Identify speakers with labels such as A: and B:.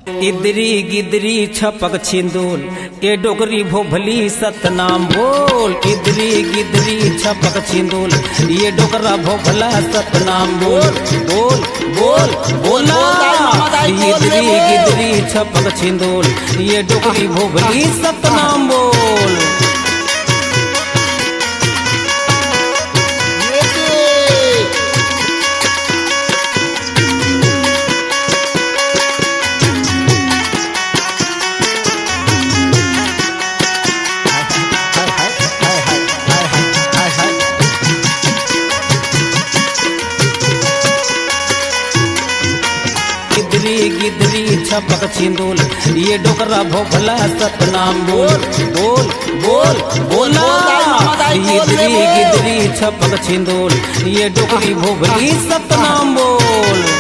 A: इदरी गिदरी छपक छिंदोल ए डोगरी भोभली सतनाम बोल। इदरी गिदरी छपक छिंदोल ये डोगरा भोभला सतनाम बोल। बोल बोल बोला। इदरी गिदरी छपक छिंदोल ये डोगरी भोभली सतनाम बोल। गिदरी गिदरी छपक छिंदोल ये डोगरा भोभला सतनाम बोल। बोल बोल बोला। गिदरी गिदरी छपक छिंदोल ये डोगरी भोभली सतनाम बोल।